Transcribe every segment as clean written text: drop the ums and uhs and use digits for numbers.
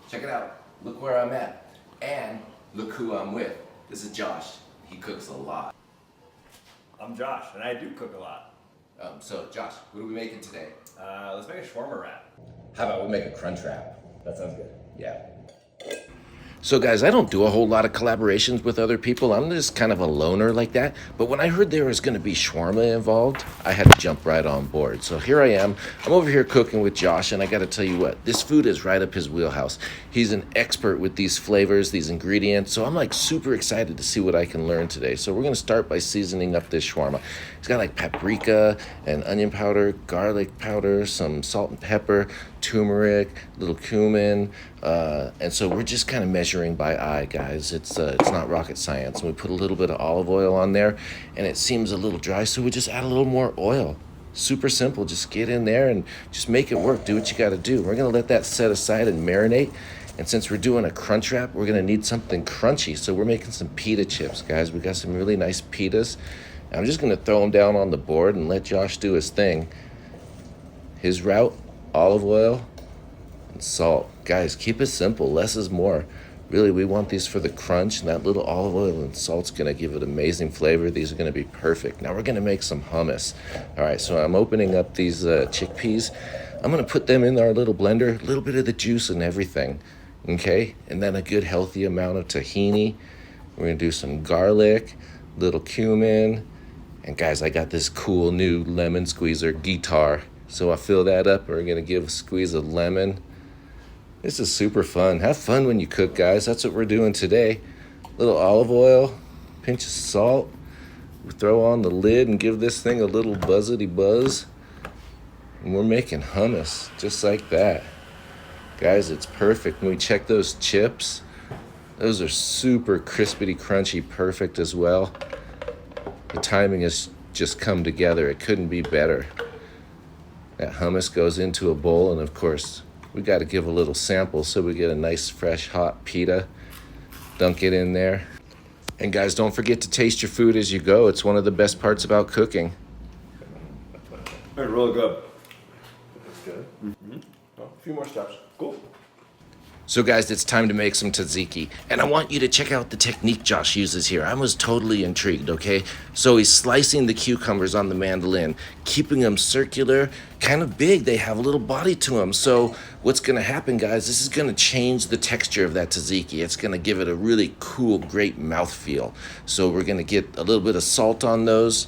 Check it out. Look where I'm at. And look who I'm with. This is Josh. He cooks a lot. I'm Josh, and I do cook a lot. So Josh, what are we making today? Let's make a shawarma wrap. How about we make a Crunchwrap? That sounds good. Yeah. So guys, I don't do a whole lot of collaborations with other people. I'm just kind of a loner like that. But when I heard there was going to be shawarma involved, I had to jump right on board. So here I am. I'm over here cooking with Josh, and I got to tell you what, this food is right up his wheelhouse. He's an expert with these flavors, these ingredients. So I'm like super excited to see what I can learn today. So we're going to start by seasoning up this shawarma. It's got like paprika and onion powder, garlic powder, some salt and pepper, turmeric, little cumin, and so we're just kind of measuring by eye, guys. It's not rocket science. And we put a little bit of olive oil on there, and it seems a little dry, so we just add a little more oil. Super simple. Just get in there and just make it work. Do what you got to do. We're gonna let that set aside and marinate. And since we're doing a crunch wrap, we're gonna need something crunchy. So we're making some pita chips, guys. We got some really nice pitas. I'm just gonna throw them down on the board and let Josh do his thing. His route: olive oil and salt. Guys, keep it simple. Less is more. Really, we want these for the crunch, and that little olive oil and salt's gonna give it amazing flavor. These are gonna be perfect. Now we're gonna make some hummus. All right, so I'm opening up these chickpeas. I'm gonna put them in our little blender, a little bit of the juice and everything, okay? And then a good healthy amount of tahini. We're gonna do some garlic, little cumin, and guys, I got this cool new lemon squeezer guitar. So I fill that up, and we're gonna give a squeeze of lemon. This is super fun. Have fun when you cook, guys. That's what we're doing today. Little olive oil, pinch of salt. We throw on the lid and give this thing a little buzzity buzz. And we're making hummus, just like that. Guys, it's perfect. When we check those chips, those are super crispity, crunchy, perfect as well. The timing has just come together. It couldn't be better. That hummus goes into a bowl, and of course, we got to give a little sample so we get a nice, fresh, hot pita. Dunk it in there. And guys, don't forget to taste your food as you go. It's one of the best parts about cooking. It's really good. That's good. Well, a few more steps. Cool. So guys, it's time to make some tzatziki. And I want you to check out the technique Josh uses here. I was totally intrigued, okay? So he's slicing the cucumbers on the mandolin, keeping them circular, kind of big. They have a little body to them. So what's gonna happen, guys, this is gonna change the texture of that tzatziki. It's gonna give it a really cool, great mouthfeel. So we're gonna get a little bit of salt on those,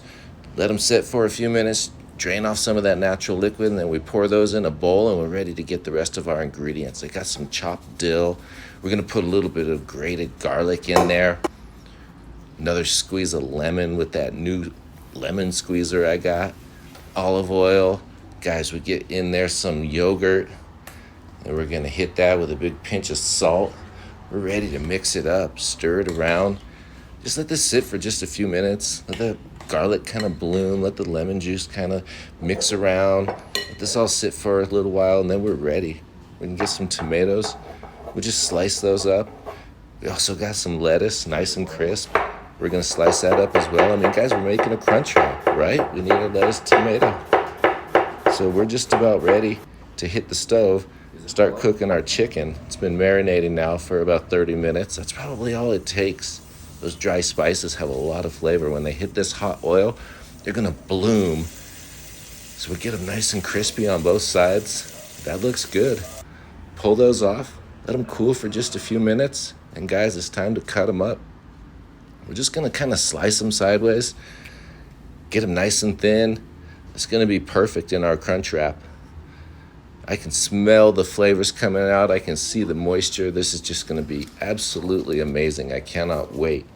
let them sit for a few minutes, drain off some of that natural liquid, and then we pour those in a bowl, and we're ready to get the rest of our ingredients. I got some chopped dill. We're gonna put a little bit of grated garlic in there. Another squeeze of lemon with that new lemon squeezer I got. Olive oil. Guys, we get in there some yogurt, and we're gonna hit that with a big pinch of salt. We're ready to mix it up, stir it around. Just let this sit for just a few minutes. Let the garlic kind of bloom, let the lemon juice kind of mix around. Let this all sit for a little while, and then we're ready. We can get some tomatoes. We just slice those up. We also got some lettuce, nice and crisp. We're gonna slice that up as well. I mean, guys, we're making a crunch wrap, right? We need a lettuce, tomato. So we're just about ready to hit the stove, start cooking our chicken. It's been marinating now for about 30 minutes. That's probably all it takes. Those dry spices have a lot of flavor. When they hit this hot oil, they're gonna bloom. So we get them nice and crispy on both sides. That looks good. Pull those off, let them cool for just a few minutes. And guys, it's time to cut them up. We're just gonna kind of slice them sideways, get them nice and thin. It's gonna be perfect in our crunch wrap. I can smell the flavors coming out. I can see the moisture. This is just gonna be absolutely amazing. I cannot wait.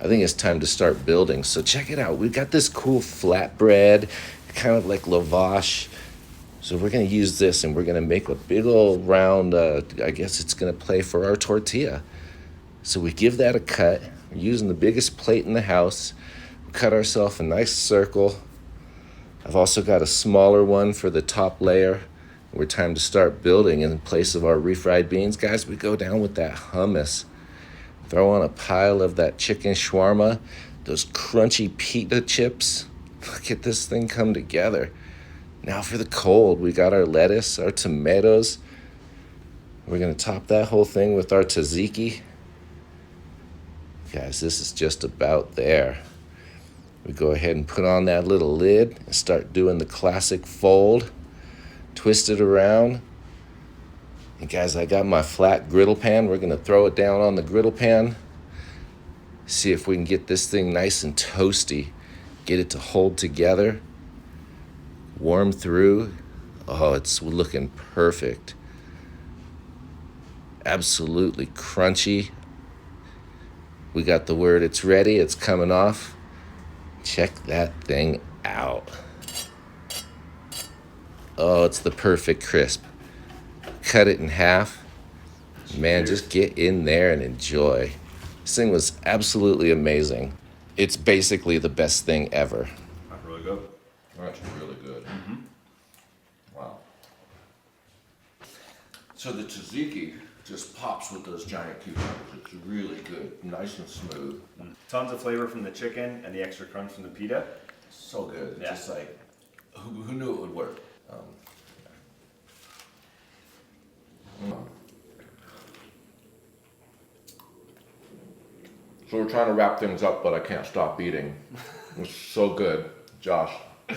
I think it's time to start building. So check it out. We've got this cool flatbread, kind of like lavash. So we're gonna use this, and we're gonna make a big old round, I guess it's gonna play for our tortilla. So we give that a cut. We're using the biggest plate in the house. We cut ourselves a nice circle. I've also got a smaller one for the top layer. We're time to start building. In place of our refried beans, guys, we go down with that hummus. Throw on a pile of that chicken shawarma, those crunchy pita chips. Look at this thing come together. Now for the cold, we got our lettuce, our tomatoes. We're gonna top that whole thing with our tzatziki. Guys, this is just about there. We go ahead and put on that little lid and start doing the classic fold. Twist it around. And guys, I got my flat griddle pan. We're gonna throw it down on the griddle pan. See if we can get this thing nice and toasty. Get it to hold together. Warm through. Oh, it's looking perfect. Absolutely crunchy. We got the word, it's ready, it's coming off. Check that thing out. Oh, it's the perfect crisp. Cut it in half. Man, just get in there and enjoy. This thing was absolutely amazing. It's basically the best thing ever. That's really good. That's really good. Wow. So the tzatziki just pops with those giant cucumbers. It's really good, nice and smooth. Tons of flavor from the chicken and the extra crunch from the pita. So good. Yeah. Just like, who knew it would work? So we're trying to wrap things up, but I can't stop eating. It's so good. Josh,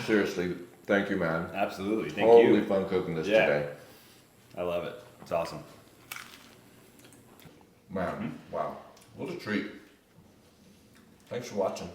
seriously, thank you, man. Absolutely. Thank Totally you. fun cooking this Yeah. today. I love it. It's awesome. Man, wow. What a treat. Thanks for watching.